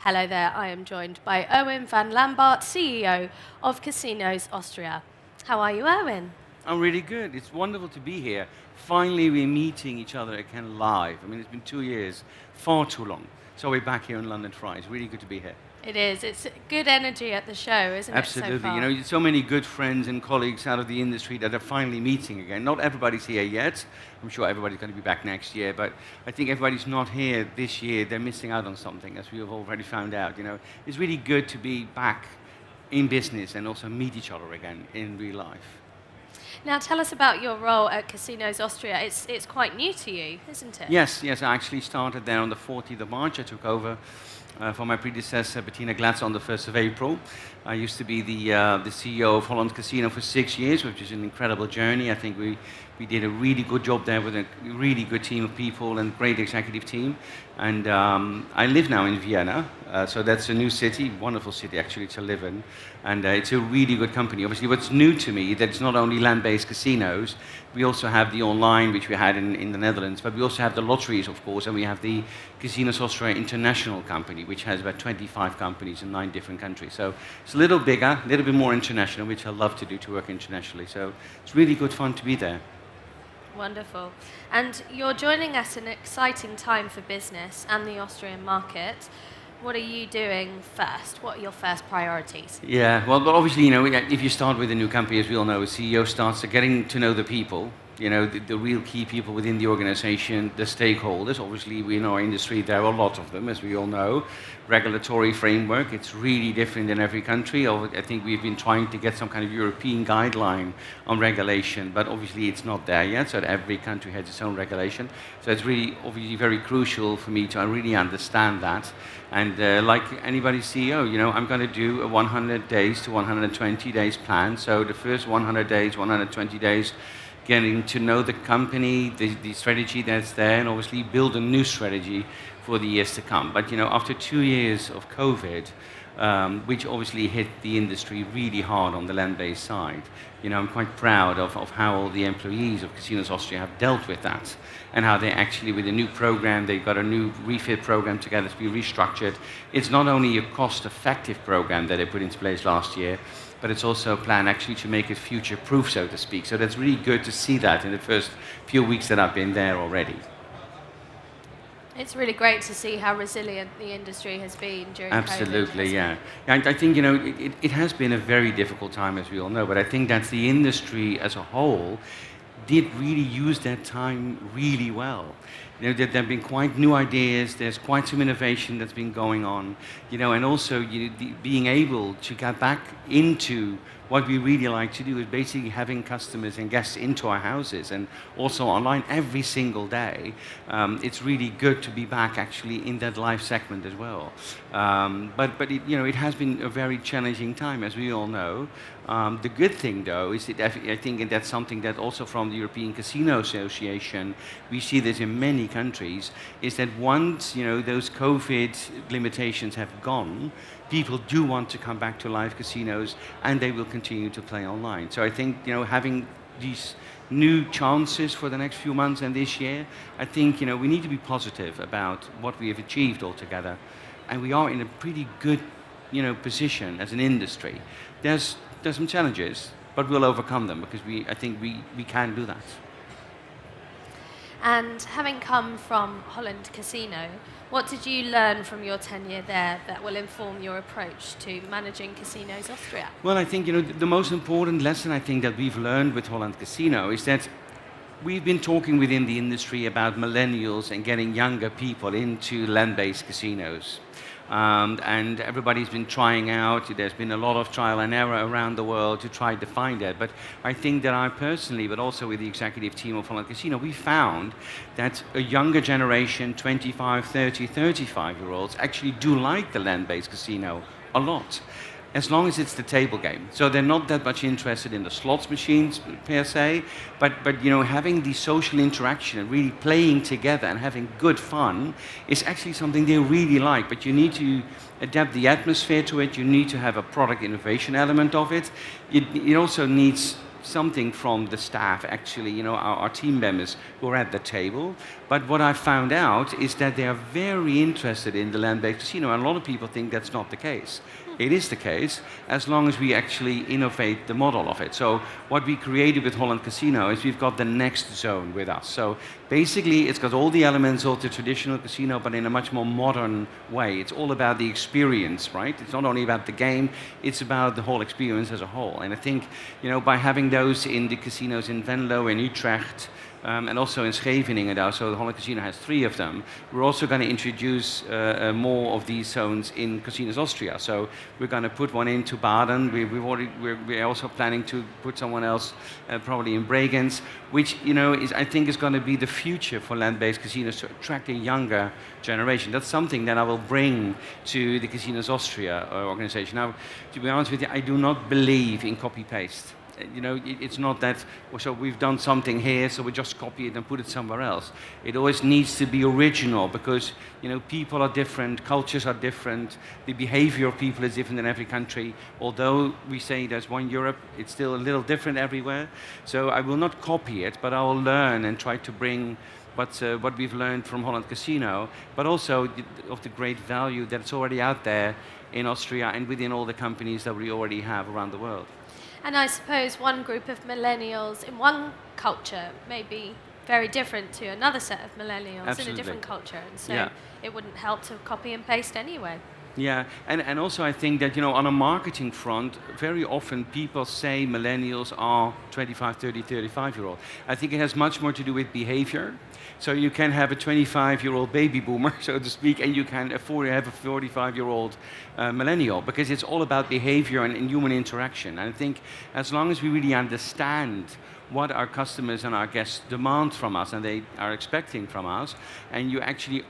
Hello there, I am joined by Erwin van Lambaart, CEO of Casinos Austria. How are you, Erwin? I'm really good. It's wonderful to be here. Finally, we're meeting each other again live. I mean, it's been 2 years, far too long. So we're back here in London Fry. It's really good to be here. It is. It's good energy at the show, isn't it, so Absolutely. far? You know, so many good friends and colleagues out of the industry that are finally meeting again. Not everybody's here yet. I'm sure everybody's going to be back next year, but I think everybody's not here this year. They're missing out on something, as we have already found out. You know, it's really good to be back in business and also meet each other again in real life. Now, tell us about your role at Casinos Austria. It's quite new to you, isn't it? Yes, I actually started there on the 14th of March. I took over from my predecessor, Bettina Glatz, on the 1st of April. I used to be the CEO of Holland Casino for 6 years, which is an incredible journey. I think we did a really good job there with a really good team of people and great executive team. And I live now in Vienna, so that's a new city, wonderful city actually to live in. And it's a really good company. Obviously, what's new to me, that it's not only land-based casinos, we also have the online, which we had in the Netherlands, but we also have the lotteries, of course, and we have the Casinos Austria International Company, which has about 25 companies in 9 different countries. So it's a little bigger, a little bit more international, which I love to do, to work internationally. So it's really good fun to be there. Wonderful. And you're joining us at an exciting time for business and the Austrian market. What are you doing first? What are your first priorities? Yeah, well, but obviously, you know, if you start with a new company, as we all know, a CEO starts getting to know the people, you know, the real key people within the organization, the stakeholders. Obviously, we in our industry, there are a lot of them, as we all know. Regulatory framework, it's really different in every country. I think we've been trying to get some kind of European guideline on regulation, but obviously it's not there yet, so every country has its own regulation. So it's really, obviously, very crucial for me to really understand that. And like any CEO, you know, I'm going to do a 100 days to 120 days plan. So the first 100 days, 120 days, getting to know the company, the strategy that's there, and obviously build a new strategy for the years to come. But you know, after 2 years of COVID, which obviously hit the industry really hard on the land-based side, you know, I'm quite proud of how all the employees of Casinos Austria have dealt with that, and how they actually, with a new program, they've got a new refit program together to be restructured. It's not only a cost-effective program that they put into place last year, but it's also a plan actually to make it future-proof, so to speak. So that's really good to see that in the first few weeks that I've been there already. It's really great to see how resilient the industry has been during Absolutely, COVID. yeah. And I think, you know, it has been a very difficult time, as we all know, but I think that the industry as a whole did really use that time really well. You know, there have been quite new ideas, there's quite some innovation that's been going on, you know, and also being able to get back into what we really like to do is basically having customers and guests into our houses and also online every single day. It's really good to be back actually in that live segment as well. But it, you know, it has been a very challenging time, as we all know. The good thing, though, is that I think that's something that also from the European Casino Association, we see this in many countries, is that once, you know, those COVID limitations have gone, people do want to come back to live casinos, and they will continue to play online. So I think, you know, having these new chances for the next few months and this year, I think, you know, we need to be positive about what we have achieved altogether. And we are in a pretty good, you know, position as an industry. There's some challenges, but we'll overcome them because I think we can do that. And having come from Holland Casino, what did you learn from your tenure there that will inform your approach to managing Casinos Austria? Well, I think, you know, the most important lesson I think that we've learned with Holland Casino is that we've been talking within the industry about millennials and getting younger people into land-based casinos. And everybody's been trying out, there's been a lot of trial and error around the world to try to find that. But I think that I personally, but also with the executive team of Holland Casino, we found that a younger generation, 25, 30, 35-year-olds, actually do like the land-based casino a lot, as long as it's the table game. So they're not that much interested in the slots machines per se, but you know, having the social interaction and really playing together and having good fun is actually something they really like. But you need to adapt the atmosphere to it. You need to have a product innovation element of it. It also needs something from the staff, actually, our team members who are at the table. But what I found out is that they are very interested in the land-based casino, and a lot of people think that's not the case. It is the case, as long as we actually innovate the model of it. So what we created with Holland Casino is we've got the next zone with us. So basically, it's got all the elements of the traditional casino, but in a much more modern way. It's all about the experience, right? It's not only about the game, it's about the whole experience as a whole. And I think, by having those in the casinos in Venlo and Utrecht, and also in Scheveningen now, so the Holland Casino has 3 of them. We're also going to introduce more of these zones in Casinos Austria. So we're going to put one into Baden. We're also planning to put someone else probably in Bregenz, which I think is going to be the future for land-based casinos to attract a younger generation. That's something that I will bring to the Casinos Austria organization. Now, to be honest with you, I do not believe in copy-paste. It's not that, so we've done something here, so we just copy it and put it somewhere else. It always needs to be original because, people are different, cultures are different, the behavior of people is different in every country. Although we say there's one Europe, it's still a little different everywhere. So I will not copy it, but I will learn and try to bring what we've learned from Holland Casino, but also of the great value that's already out there in Austria and within all the companies that we already have around the world. And I suppose one group of millennials in one culture may be very different to another set of millennials Absolutely. in a different culture. And so it wouldn't help to copy and paste anyway. Yeah, and also I think that, on a marketing front, very often people say millennials are 25, 30, 35-year-old. I think it has much more to do with behavior. So you can have a 25-year-old baby boomer, so to speak, and you can afford to have a 45-year-old millennial, because it's all about behavior and human interaction. And I think as long as we really understand what our customers and our guests demand from us and they are expecting from us, and you actually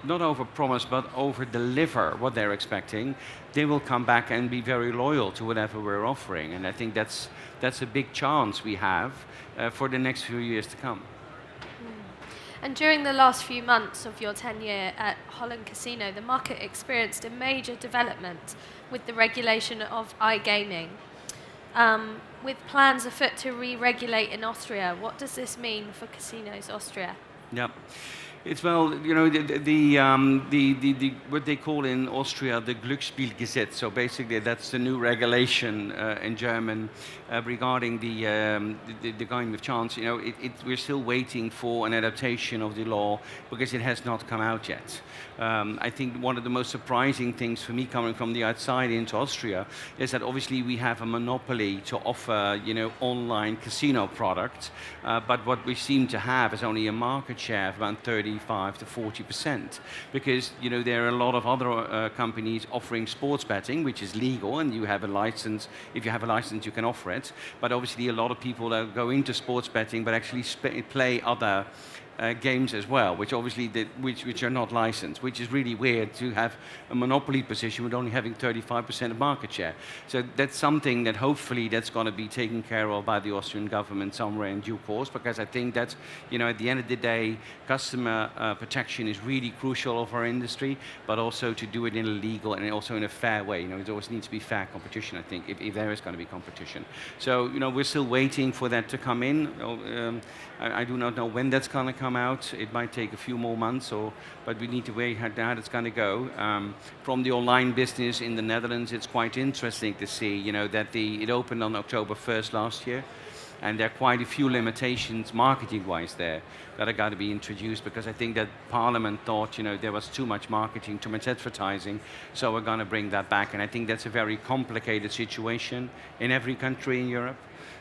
not over-promise, but over-deliver what they're expecting, they will come back and be very loyal to whatever we're offering. And I think that's a big chance we have for the next few years to come. And during the last few months of your tenure at Holland Casino, the market experienced a major development with the regulation of iGaming. With plans afoot to re-regulate in Austria, what does this mean for Casinos Austria? Yeah. It's what they call in Austria the Glücksspielgesetz. So basically, that's the new regulation in German regarding the game of chance. We're still waiting for an adaptation of the law because it has not come out yet. I think one of the most surprising things for me coming from the outside into Austria is that obviously we have a monopoly to offer, online casino products, but what we seem to have is only a market share of around 35 to 40%, because there are a lot of other companies offering sports betting, which is legal, and you have a license. If you have a license, you can offer it. But obviously, a lot of people go into sports betting, but actually play other games as well, which obviously which are not licensed, which is really weird to have a monopoly position with only having 35% of market share. So that's something that hopefully that's going to be taken care of by the Austrian government somewhere in due course, because I think that at the end of the day, customer protection is really crucial of our industry, but also to do it in a legal and also in a fair way. It always needs to be fair competition, I think, if there is going to be competition. So we're still waiting for that to come in. I do not know when that's going to come out. It might take a few more months, but we need to wait how it's going to go. From the online business in the Netherlands, it's quite interesting to see, that it opened on October 1st last year, and there are quite a few limitations marketing-wise there that are going to be introduced, because I think that Parliament thought, there was too much marketing, too much advertising, so we're going to bring that back. And I think that's a very complicated situation in every country in Europe,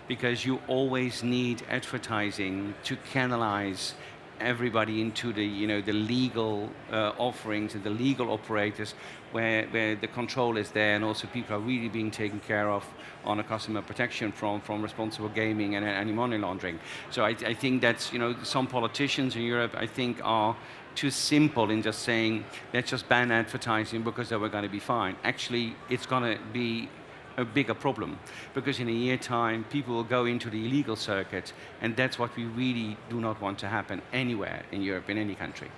because you always need advertising to canalize everybody into the legal offerings and the legal operators where the control is there, and also people are really being taken care of on a customer protection from responsible gaming and anti-money laundering. So I think that some politicians in Europe, I think, are too simple in just saying, let's just ban advertising because then we're going to be fine. Actually, it's going to be a bigger problem, because in a year time people will go into the illegal circuit, and that's what we really do not want to happen anywhere in Europe, in any country.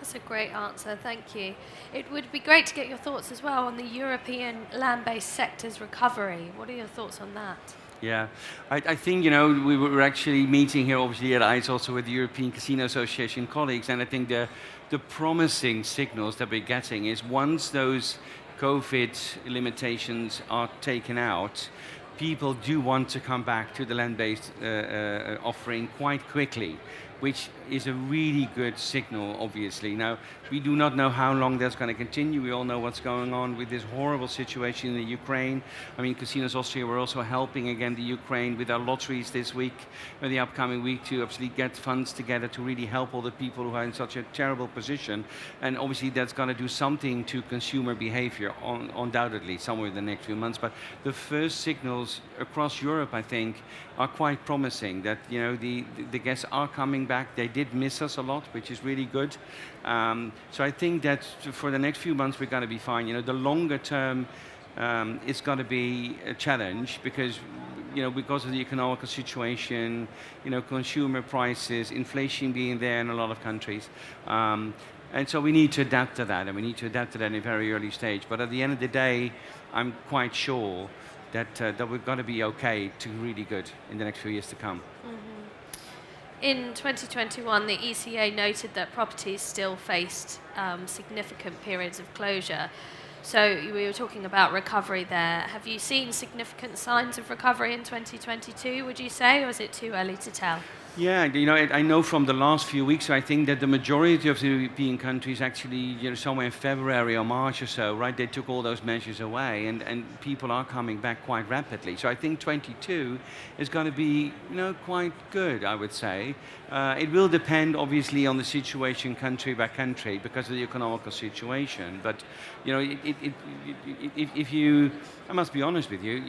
That's a great answer, thank you. It would be great to get your thoughts as well on the European land-based sector's recovery. What are your thoughts on that? Yeah, I think, we were actually meeting here, obviously, at ICE also with the European Casino Association colleagues, and I think the promising signals that we're getting is once those COVID limitations are taken out, people do want to come back to the land-based offering quite quickly, which is a really good signal, obviously. Now, we do not know how long that's going to continue. We all know what's going on with this horrible situation in the Ukraine. I mean, Casinos Austria, we're also helping again the Ukraine with our lotteries this week, or the upcoming week, to obviously get funds together to really help all the people who are in such a terrible position. And obviously that's going to do something to consumer behavior, undoubtedly, somewhere in the next few months. But the first signals across Europe, I think, are quite promising that, the guests are coming back. They did miss us a lot, which is really good. So I think that for the next few months we're going to be fine. The longer term, it's going to be a challenge because of the economical situation, consumer prices, inflation being there in a lot of countries. And so we need to adapt to that, and we need to adapt to that in a very early stage. But at the end of the day, I'm quite sure that we're going to be okay to really good in the next few years to come. In 2021, the ECA noted that properties still faced significant periods of closure. So we were talking about recovery there. Have you seen significant signs of recovery in 2022, would you say, or is it too early to tell? Yeah, I know from the last few weeks, I think that the majority of the European countries actually, somewhere in February or March or so, right, they took all those measures away, and people are coming back quite rapidly. So I think 22 is going to be, quite good, I would say. It will depend, obviously, on the situation country by country because of the economical situation. But, if you, I must be honest with you,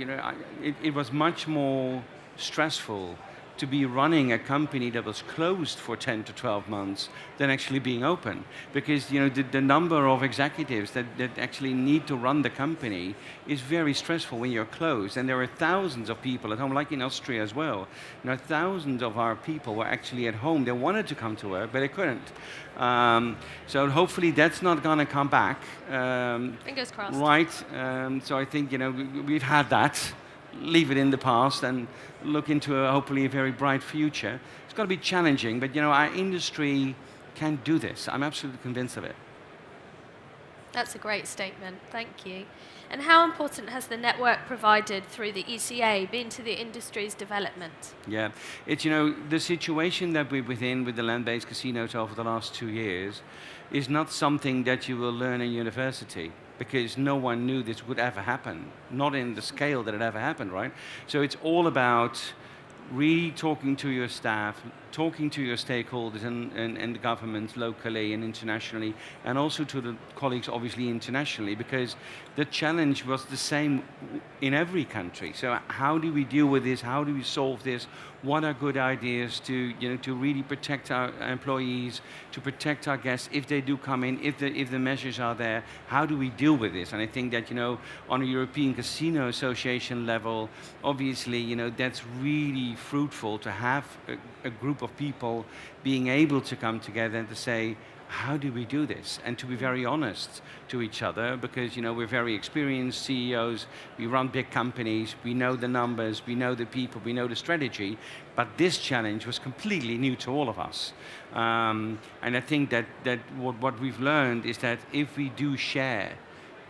it was much more stressful to be running a company that was closed for 10 to 12 months than actually being open. Because the number of executives that actually need to run the company is very stressful when you're closed. And there are thousands of people at home, like in Austria as well. Thousands of our people were actually at home. They wanted to come to work, but they couldn't. So hopefully that's not going to come back. Fingers crossed. Right. So I think, we've had that. Leave it in the past and look into hopefully a very bright future. It's going to be challenging, but our industry can do this. I'm absolutely convinced of it. That's a great statement, thank you. And how important has the network provided through the ECA been to the industry's development? Yeah, it's, the situation that we're within with the land-based casinos over the last 2 years is not something that you will learn in university, because no one knew this would ever happen, not in the scale that it ever happened, right? So it's all about really talking to your staff, talking to your stakeholders and the governments locally and internationally, and also to the colleagues obviously internationally, because the challenge was the same in every country. So how do we deal with this? How do we solve this? What are good ideas to really protect our employees, to protect our guests if they do come in, if the measures are there? How do we deal with this? And I think that on a European Casino Association level, obviously that's really fruitful to have a group of people being able to come together and to say, how do we do this? And to be very honest to each other, because we're very experienced CEOs, we run big companies, we know the numbers, we know the people, we know the strategy, but this challenge was completely new to all of us. And I think that what we've learned is that if we do share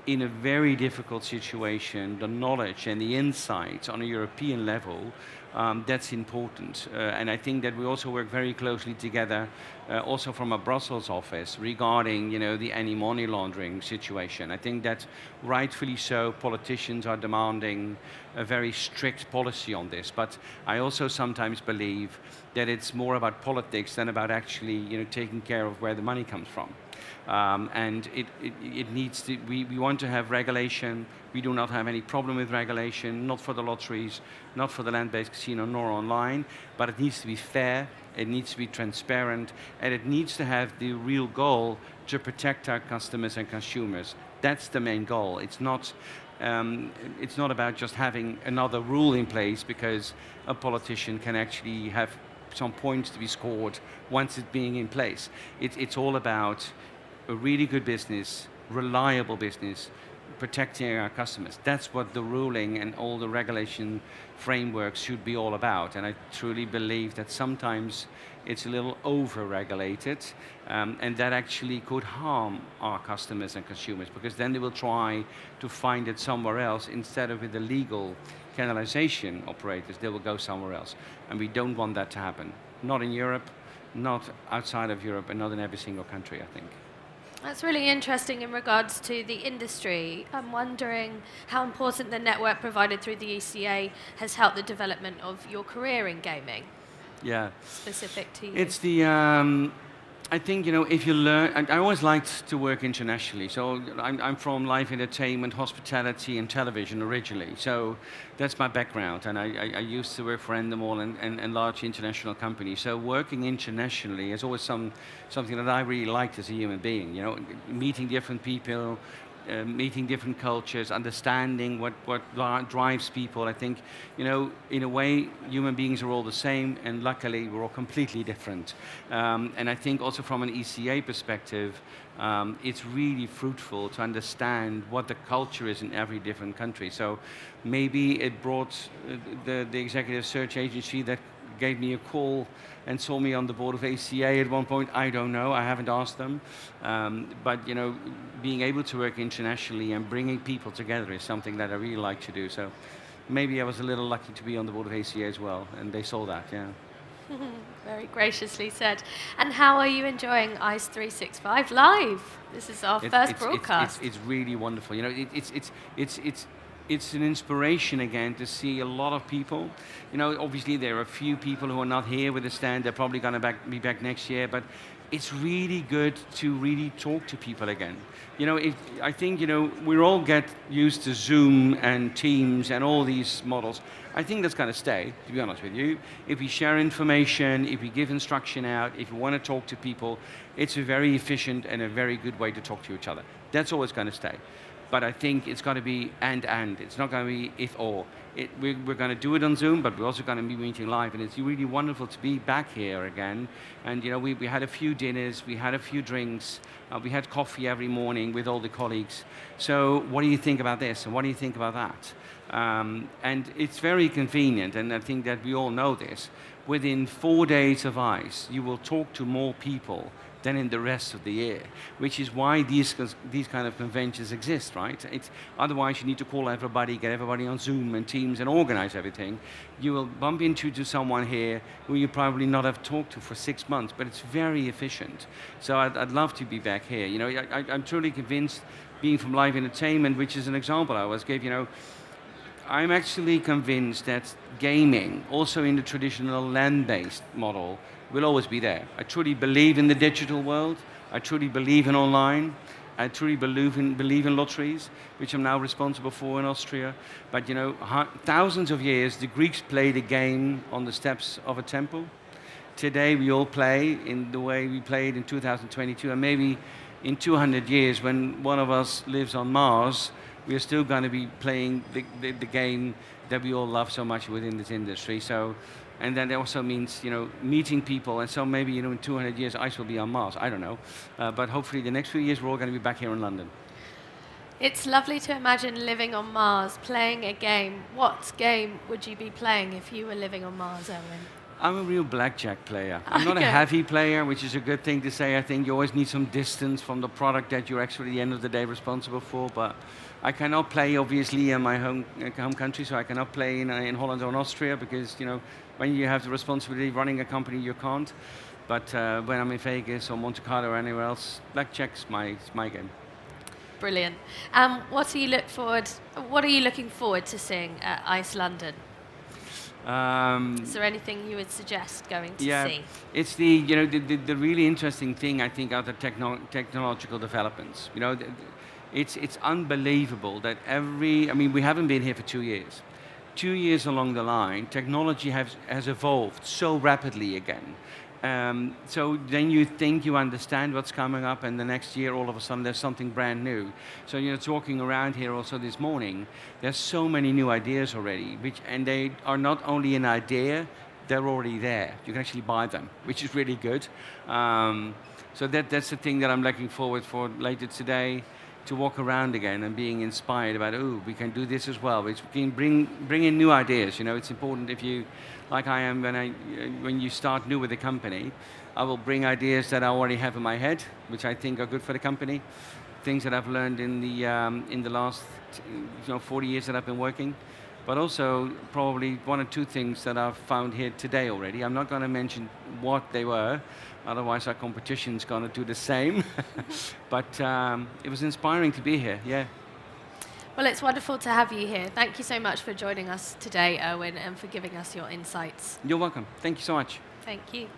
in a very difficult situation the knowledge and the insights on a European level, that's important. And I think that we also work very closely together, also from a Brussels office, regarding the anti-money laundering situation. I think that rightfully so, politicians are demanding a very strict policy on this. But I also sometimes believe that it's more about politics than about actually taking care of where the money comes from. And it needs to, we want to have regulation. We do not have any problem with regulation, not for the lotteries, not for the land-based casino, nor online, but it needs to be fair, it needs to be transparent, and it needs to have the real goal to protect our customers and consumers. That's the main goal. It's not about just having another rule in place because a politician can actually have some points to be scored once it's being in place. It's all about a really good business, reliable business, protecting our customers. That's what the ruling and all the regulation frameworks should be all about. And I truly believe that sometimes it's a little over-regulated, and that actually could harm our customers and consumers, because then they will try to find it somewhere else instead of with the legal canalization operators. They will go somewhere else, and we don't want that to happen. Not in Europe, not outside of Europe, and not in every single country, I think. That's really interesting in regards to the industry. I'm wondering how important the network provided through the ECA has helped the development of your career in gaming. Yeah. Specific to you. It's the, I think, if you learn, I always liked to work internationally. So I'm from live entertainment, hospitality, and television originally. So that's my background. And I used to work for Endemol and large international companies. So working internationally is always something that I really liked as a human being. Meeting different people, meeting different cultures, understanding what drives people. I think, in a way, human beings are all the same, and luckily we're all completely different. And I think also from an ECA perspective, it's really fruitful to understand what the culture is in every different country. So maybe it brought the executive search agency that gave me a call and saw me on the board of ACA at one point. I don't know, I haven't asked them. But being able to work internationally and bringing people together is something that I really like to do. So maybe I was a little lucky to be on the board of ACA as well, and they saw that, yeah. Very graciously said. And how are you enjoying ICE 365 Live? This is our first broadcast. It's really wonderful. It's an inspiration again to see a lot of people. Obviously there are a few people who are not here with a stand. They're probably going to be back next year, but it's really good to really talk to people again. I think, we all get used to Zoom and Teams and all these models. I think that's going to stay, to be honest with you. If we share information, if we give instruction out, if we want to talk to people, it's a very efficient and a very good way to talk to each other. That's always going to stay. But I think it's got to be and. It's not going to be if or. We're going to do it on Zoom, but we're also going to be meeting live, and it's really wonderful to be back here again. And we had a few dinners, we had a few drinks, we had coffee every morning with all the colleagues. So what do you think about this, and what do you think about that? And it's very convenient, and I think that we all know this. Within 4 days of ICE, you will talk to more people than in the rest of the year, which is why these kind of conventions exist, right? Otherwise, you need to call everybody, get everybody on Zoom and Teams and organize everything. You will bump into someone here who you probably not have talked to for 6 months, but it's very efficient. So I'd love to be back here. I'm truly convinced, being from live entertainment, which is an example I always gave, I'm actually convinced that gaming, also in the traditional land-based model, will always be there. I truly believe in the digital world. I truly believe in online. I truly believe in lotteries, which I'm now responsible for in Austria. But thousands of years, the Greeks played a game on the steps of a temple. Today, we all play in the way we played in 2022, and maybe in 200 years, when one of us lives on Mars, we are still going to be playing the game that we all love so much within this industry. So, and then it also means, meeting people. And so maybe, in 200 years, ICE will be on Mars. I don't know. But hopefully the next few years, we're all going to be back here in London. It's lovely to imagine living on Mars, playing a game. What game would you be playing if you were living on Mars, Erwin? I'm a real blackjack player. I'm not a heavy player, which is a good thing to say. I think you always need some distance from the product that you're actually, at the end of the day, responsible for. But I cannot play, obviously, in my home country, so I cannot play in Holland or in Austria, because, when you have the responsibility of running a company, you can't. But when I'm in Vegas or Monte Carlo or anywhere else, blackjack's my game. Brilliant. What are you looking forward to seeing at ICE London? Is there anything you would suggest going to see? It's the really interesting thing, I think, are the technological developments. It's unbelievable that we haven't been here for 2 years. 2 years along the line, technology has evolved so rapidly again. So then you think you understand what's coming up, and the next year, all of a sudden, there's something brand new. So talking around here also this morning, there's so many new ideas already, and they are not only an idea, they're already there. You can actually buy them, which is really good. So that's the thing that I'm looking forward for later today, to walk around again and being inspired about, oh, we can do this as well. We can bring in new ideas. You know, it's important if you, like I am, when you start new with a company, I will bring ideas that I already have in my head, which I think are good for the company, things that I've learned in the last 40 years that I've been working, but also probably one or two things that I've found here today already. I'm not going to mention what they were, otherwise our competition's going to do the same. But it was inspiring to be here, yeah. Well, it's wonderful to have you here. Thank you so much for joining us today, Erwin, and for giving us your insights. You're welcome. Thank you so much. Thank you.